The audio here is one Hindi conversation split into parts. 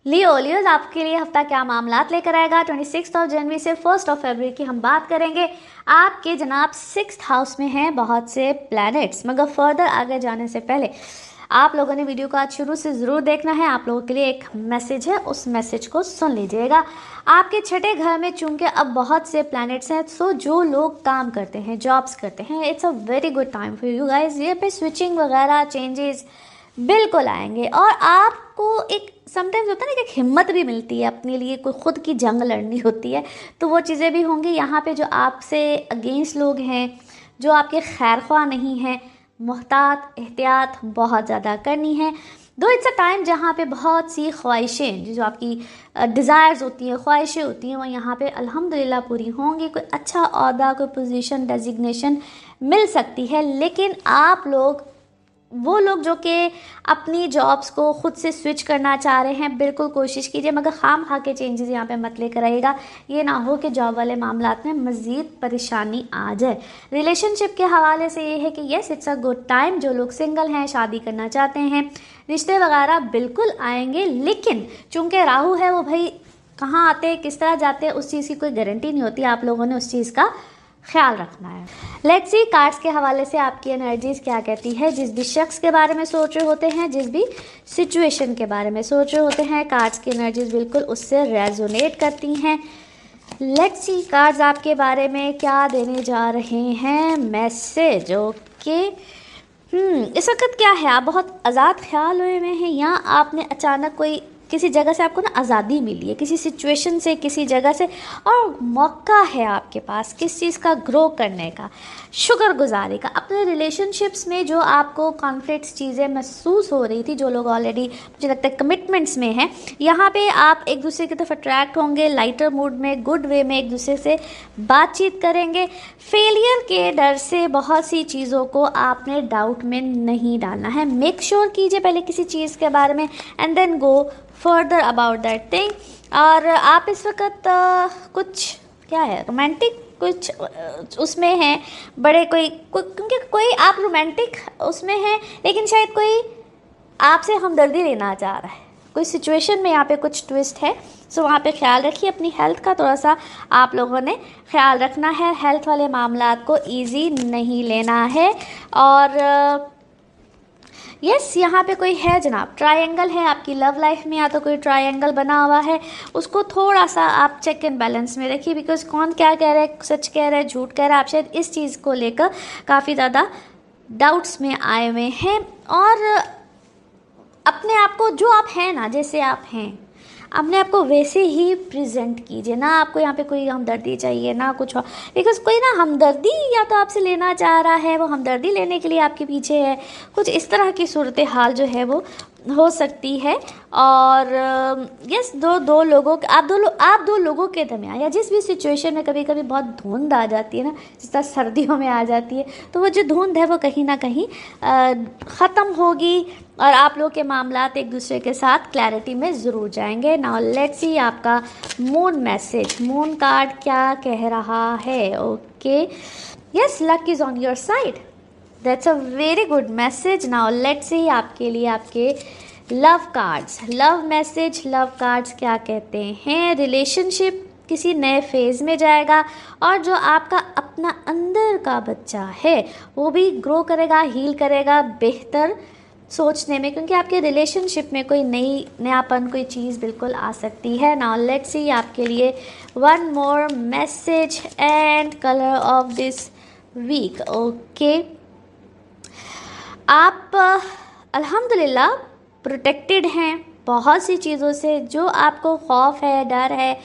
लियोज आपके लिए हफ्ता क्या मामलात लेकर आएगा। 26 जनवरी से 1 फरवरी की हम बात करेंगे। आपके जनाब 6th हाउस में हैं बहुत से प्लैनेट्स, मगर फर्दर आगे जाने से पहले आप लोगों ने वीडियो को आज शुरू से ज़रूर देखना है। आप लोगों के लिए एक मैसेज है, उस मैसेज को सुन लीजिएगा। आपके छठे घर में चूंकि अब बहुत से प्लैनेट्स हैं, सो जो लोग काम करते हैं, जॉब्स करते हैं, it's a very good time for you guys. ये पे स्विचिंग वगैरह चेंजेस बिल्कुल आएंगे और आपको एक समटाइम्स होता है ना कि एक हिम्मत भी मिलती है, अपने लिए कोई खुद की जंग लड़नी होती है, तो वो चीज़ें भी होंगी। यहाँ पे जो आपसे अगेंस्ट लोग हैं, जो आपके खैरख्वाह नहीं हैं, मोहतात एहतियात बहुत ज़्यादा करनी है। दो इट्स अ टाइम जहाँ पे बहुत सी ख्वाहिशें, जो आपकी डिज़ायर्स होती हैं, ख्वाहिशें होती हैं, वो यहाँ पे अल्हम्दुलिल्लाह पूरी होंगी। कोई अच्छा ओहदा, कोई पोजीशन, डेजिग्नेशन मिल सकती है। लेकिन आप लोग, वो लोग जो कि अपनी जॉब्स को खुद से स्विच करना चाह रहे हैं, बिल्कुल कोशिश कीजिए, मगर खाम खा के चेंजेस यहाँ पे मत लेकर आइएगा। ये ना हो कि जॉब वाले मामलात में मज़ीद परेशानी आ जाए। रिलेशनशिप के हवाले से ये है कि yes it's a good time. जो लोग सिंगल हैं, शादी करना चाहते हैं, रिश्ते वगैरह बिल्कुल आएंगे। लेकिन चूँकि राहु है, वो भाई कहाँ आते हैं, किस तरह जाते हैं, उस चीज़ की कोई गारंटी नहीं होती। आप लोगों ने उस चीज़ का ख्याल रखना है। लेट्स सी कार्ड्स के हवाले से आपकी एनर्जीज क्या कहती है। जिस भी शख्स के बारे में सोच रहे होते हैं, जिस भी सिचुएशन के बारे में सोच रहे होते हैं, कार्ड्स की एनर्जीज बिल्कुल उससे रेजोनेट करती हैं। लेट्स सी कार्ड्स आपके बारे में क्या देने जा रहे हैं मैसेज। ओके, इस वक्त क्या है, आप बहुत आज़ाद ख्याल हुए में हैं, या आपने अचानक कोई किसी जगह से आपको ना आज़ादी मिली है, किसी सिचुएशन से, किसी जगह से, और मौका है आपके पास किस चीज़ का, ग्रो करने का, शुक्रगुजारी का। अपने रिलेशनशिप्स में जो आपको कॉन्फ्लिक्ट्स चीज़ें महसूस हो रही थी, जो लोग ऑलरेडी मुझे लगता है कमिटमेंट्स में हैं, यहाँ पे आप एक दूसरे की तरफ अट्रैक्ट होंगे, लाइटर मूड में, गुड वे में एक दूसरे से बातचीत करेंगे। फेलियर के डर से बहुत सी चीज़ों को आपने डाउट में नहीं डालना है। मेक श्योर कीजिए पहले किसी चीज़ के बारे में, and then go further about that thing. और आप इस वक्त कुछ क्या है, रोमांटिक कुछ उसमें हैं, बड़े क्योंकि कोई आप रोमांटिक उसमें हैं, लेकिन शायद कोई आपसे हमदर्दी लेना चाह रहा है, कोई सिचुएशन में यहाँ पे कुछ ट्विस्ट है। सो वहाँ पे ख्याल रखिए। अपनी हेल्थ का थोड़ा सा आप लोगों ने ख्याल रखना है, हेल्थ वाले मामलात को ईजी नहीं लेना है। और यस यहाँ पे कोई है जनाब, ट्रायंगल है आपकी लव लाइफ में, या तो कोई ट्रायंगल बना हुआ है, उसको थोड़ा सा आप चेक एंड बैलेंस में रखिए। बिकॉज कौन क्या कह रहा है, सच कह रहा है, झूठ कह रहा है, आप शायद इस चीज़ को लेकर काफ़ी ज़्यादा डाउट्स में आए हुए हैं। और अपने आप को, जो आप हैं ना, जैसे आप हैं, अपने आप को वैसे ही प्रेजेंट कीजिए। ना आपको यहाँ पे कोई हमदर्दी चाहिए, ना कुछ, बिकॉज कोई ना हमदर्दी या तो आपसे लेना चाह रहा है, वो हमदर्दी लेने के लिए आपके पीछे है, कुछ इस तरह की सूरत हाल जो है वो हो सकती है। और यस, दो लोगों आप दो लोगों के दरमियान, या जिस भी सिचुएशन में कभी कभी बहुत धुंध आ जाती है ना, जिस तरह सर्दियों में आ जाती है, तो वो जो धुंध है वो कहीं ना कहीं ख़त्म होगी और आप लोग के मामलात एक दूसरे के साथ क्लैरिटी में ज़रूर जाएंगे। नाउ लेट्स सी आपका मून मैसेज, मून कार्ड क्या कह रहा है। Okay, yes, luck is on your side, that's a very good message. Now let's see आपके लिए आपके love cards, love message, love cards क्या कहते हैं। रिलेशनशिप किसी नए फेज़ में जाएगा और जो आपका अपना अंदर का बच्चा है वो भी ग्रो करेगा, हील करेगा, बेहतर सोचने में, क्योंकि आपके रिलेशनशिप में कोई नयापन, कोई चीज़ बिल्कुल आ सकती है। नाउ लेट्स सी आपके लिए one more message and colour of this week. Okay, आप अल्हम्दुलिल्लाह प्रोटेक्टेड हैं बहुत सी चीज़ों से। जो आपको खौफ है, डर है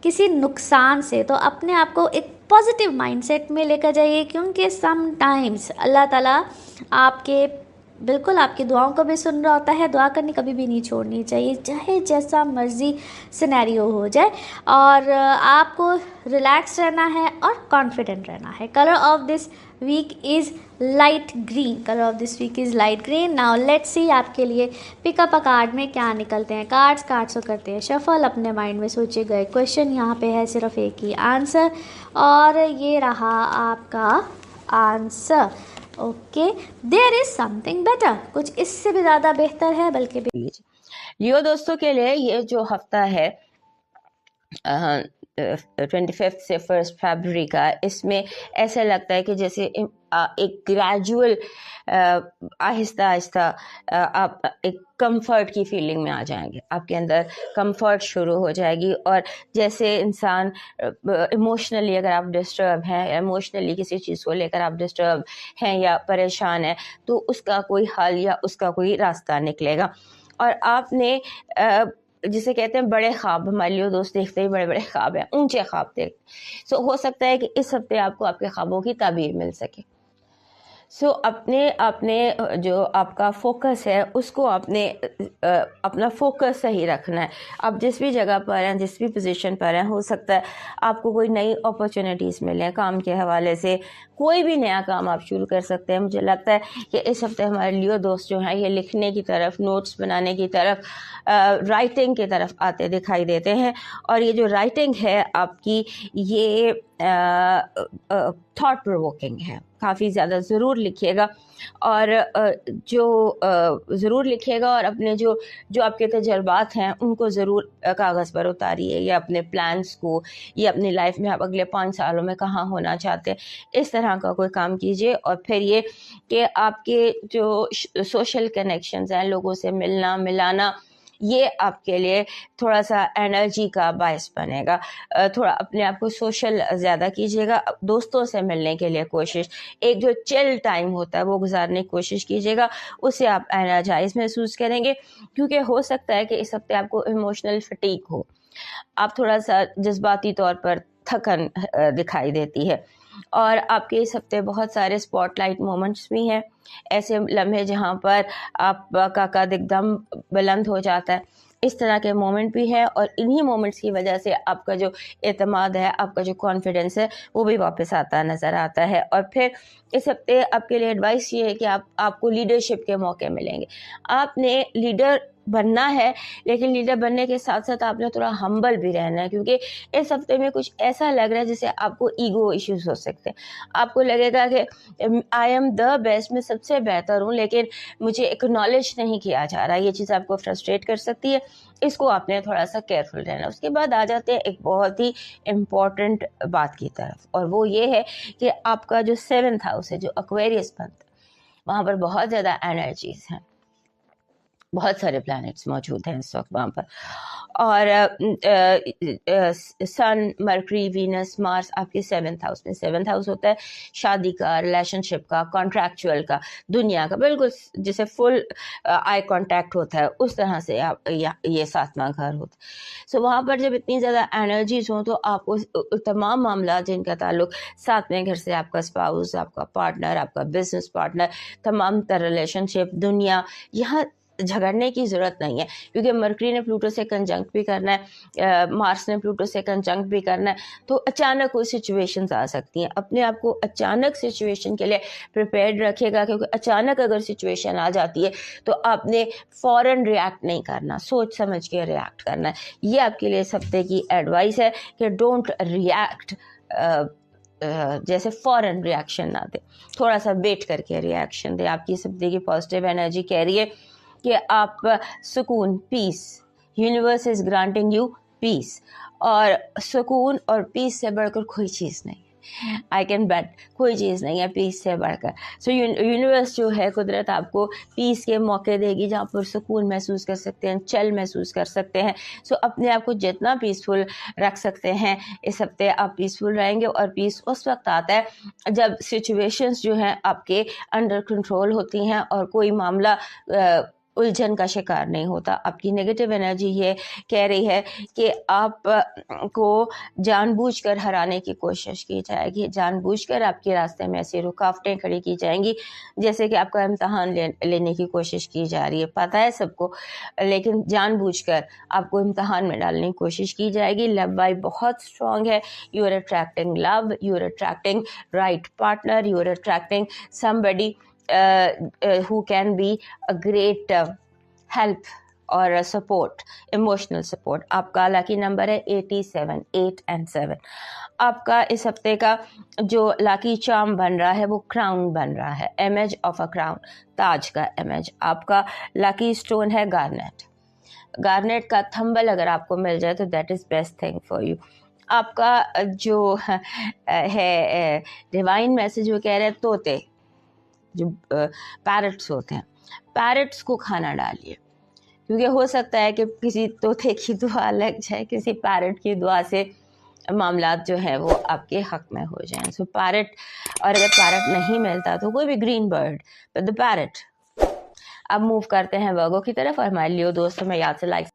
किसी नुकसान से, तो अपने आप को एक पॉजिटिव माइंडसेट में लेकर जाइए, क्योंकि सम टाइम्स अल्लाह ताला बिल्कुल आपकी दुआओं को भी सुन रहा होता है। दुआ करनी कभी भी नहीं छोड़नी चाहिए, चाहे जैसा मर्जी सिनेरियो हो जाए। और आपको रिलैक्स रहना है और कॉन्फिडेंट रहना है। Colour of this week is light green, colour of this week is light green. Now let's see आपके लिए पिकअप अ कार्ड में क्या निकलते हैं कार्ड्स को करते हैं शफल। अपने माइंड में सोचे गए क्वेश्चन, यहाँ पे है सिर्फ एक ही आंसर, और ये रहा आपका answer. Okay, there is something better, कुछ इससे भी ज़्यादा बेहतर है, बल्कि लियो दोस्तों के लिए ये जो हफ्ता है 25 से 1 फरवरी का, इसमें ऐसा लगता है कि जैसे एक ग्रेजुअल आहिस्ता आहिस्ता आप एक कंफर्ट की फीलिंग में आ जाएंगे, आपके अंदर कंफर्ट शुरू हो जाएगी। और जैसे इंसान इमोशनली अगर आप डिस्टर्ब हैं, इमोशनली किसी चीज़ को लेकर आप डिस्टर्ब हैं या परेशान हैं, तो उसका कोई हल या उसका कोई रास्ता निकलेगा। और आपने जिसे कहते हैं बड़े ख्वाब, हमारे लिए दोस्त देखते ही बड़े बड़े ख्वाब हैं, ऊंचे ख्वाब देखते। सो हो सकता है कि इस हफ्ते आपको आपके ख्वाबों की ताबीर मिल सके। सो अपने जो आपका फोकस है उसको आपने अपना फोकस सही रखना है। आप जिस भी जगह पर हैं, जिस भी पोजीशन पर हैं, हो सकता है आपको कोई नई अपॉर्चुनिटीज़ मिलें काम के हवाले से, कोई भी नया काम आप शुरू कर सकते हैं। मुझे लगता है कि इस हफ्ते हमारे लियो दोस्त जो हैं ये लिखने की तरफ, नोट्स बनाने की तरफ, राइटिंग की तरफ आते दिखाई देते हैं। और ये जो राइटिंग है आपकी, ये थॉट प्रोवोकिंग है, काफ़ी ज़्यादा ज़रूर लिखिएगा। और ज़रूर लिखिएगा और अपने जो आपके तजर्बात हैं उनको ज़रूर कागज़ पर उतारिए, या अपने प्लान्स को, या अपनी लाइफ में आप अगले 5 सालों में कहाँ होना चाहते हैं, इस तरह का कोई काम कीजिए। और फिर ये कि आपके जो सोशल कनेक्शंस हैं, लोगों से मिलना मिलाना, ये आपके लिए थोड़ा सा एनर्जी का बायस बनेगा। थोड़ा अपने आप को सोशल ज़्यादा कीजिएगा, दोस्तों से मिलने के लिए कोशिश, एक जो चिल टाइम होता है वो गुजारने की कोशिश कीजिएगा, उससे आप एनर्जाइज महसूस करेंगे। क्योंकि हो सकता है कि इस हफ्ते आपको इमोशनल फटीग हो, आप थोड़ा सा जज्बाती तौर पर थकन दिखाई देती है। और आपके इस हफ्ते बहुत सारे स्पॉटलाइट मोमेंट्स भी हैं, ऐसे लम्हे जहाँ पर आपका कद एकदम बुलंद हो जाता है, इस तरह के मोमेंट भी है। और इन्हीं मोमेंट्स की वजह से आपका जो एतमाद है, आपका जो कॉन्फिडेंस है, वो भी वापस आता नज़र आता है। और फिर इस हफ्ते आपके लिए एडवाइस ये है कि आपको लीडरशिप के मौके मिलेंगे। आपने लीडर बनना है, लेकिन लीडर बनने के साथ साथ आपने थोड़ा हम्बल भी रहना है, क्योंकि इस हफ्ते में कुछ ऐसा लग रहा है जैसे आपको ईगो इश्यूज हो सकते हैं। आपको लगेगा कि आई एम द बेस्ट, मैं सबसे बेहतर हूँ, लेकिन मुझे एक्नॉलेज नहीं किया जा रहा। ये चीज़ आपको फ्रस्ट्रेट कर सकती है, इसको आपने थोड़ा सा केयरफुल रहना। उसके बाद आ जाते हैं एक बहुत ही इम्पॉर्टेंट बात की तरफ, और वो ये है कि आपका जो 7th हाउस है, जो एक्वेरियस मंथ, वहाँ पर बहुत ज़्यादा एनर्जीज हैं, बहुत सारे प्लैनेट्स मौजूद हैं इस वक्त वहाँ पर। और सन, मरकरी, वीनस, मार्स आपके 7th हाउस में। 7th हाउस होता है शादी का, रिलेशनशिप का, कॉन्ट्रैक्चुअल का, दुनिया का, बिल्कुल जैसे फुल आई कांटेक्ट होता है उस तरह से आप ये 7वां घर होता है। सो वहाँ पर जब इतनी ज़्यादा एनर्जीज हों तो आपको तमाम मामला जिनका ताल्लुक 7वें घर से, आपका स्पाउस, आपका पार्टनर, आपका बिजनेस पार्टनर, तमाम तरह रिलेशनशिप, दुनिया, यहाँ झगड़ने की ज़रूरत नहीं है, क्योंकि मरकरी ने प्लूटो से कंजंक्ट भी करना है, मार्स ने प्लूटो से कंजंक्ट भी करना है। तो अचानक कोई सिचुएशंस आ सकती हैं, अपने आप को अचानक सिचुएशन के लिए प्रिपेयर्ड रखिएगा, क्योंकि अचानक अगर सिचुएशन आ जाती है तो आपने फ़ौरन रिएक्ट नहीं करना, सोच समझ के रिएक्ट करना है। ये आपके लिए इस हफ्ते की एडवाइस है कि डोंट रिएक्ट, जैसे फ़ौरन रिएक्शन ना दे, थोड़ा सा वेट करके रिएक्शन दे। आपकी इस हफ्ते की पॉजिटिव एनर्जी कह रही है कि आप सुकून, peace, universe is granting you peace. और सुकून और पीस से बढ़कर कोई चीज़ नहीं है, आई कैन बेट, कोई चीज़ नहीं है पीस से बढ़कर। सो यूनिवर्स जो है, कुदरत आपको पीस के मौके देगी, जहाँ पर सुकून महसूस कर सकते हैं, चल महसूस कर सकते हैं। सो अपने आप को जितना पीसफुल रख सकते हैं इस हफ्ते आप पीसफुल रहेंगे। और पीस उस वक्त आता है जब सिचुएशंस जो हैं आपके अंडर कंट्रोल होती हैं और कोई मामला उलझन का शिकार नहीं होता। आपकी नेगेटिव एनर्जी ये कह रही है कि आप को जानबूझकर हराने की कोशिश की जाएगी, जानबूझकर आपके रास्ते में ऐसी रुकावटें खड़ी की जाएंगी जैसे कि आपका इम्तहान लेने की कोशिश की जा रही है, पता है सबको, लेकिन जानबूझकर आपको इम्तहान में डालने की कोशिश की जाएगी। लव वाइब बहुत स्ट्रांग है, you are attracting love, you are attracting right partner, you are attracting somebody who can be a great help or a support, emotional support। आपका लकी नंबर है 87, 8 and 7। आपका इस हफ्ते का जो लकी चार्म बन रहा है वो क्राउन बन रहा है, इमेज ऑफ अ क्राउन, ताज का इमेज। आपका लकी स्टोन है गार्नेट। गार्नेट का थंबल अगर आपको मिल जाए तो that is best thing for you. आपका जो है डिवाइन मैसेज वो कह रहे हैं तोते जो पैरट्स होते हैं, पैरट्स को खाना डालिए, क्योंकि हो सकता है कि किसी तोते की दुआ लग जाए, किसी पैरट की दुआ से मामलात जो है वो आपके हक में हो जाएं। सो पैरट, और अगर पैरट नहीं मिलता तो कोई भी green bird, but the parrot. अब मूव करते हैं वर्गो की तरफ, और हमारे लियो दोस्तों में याद से लाइक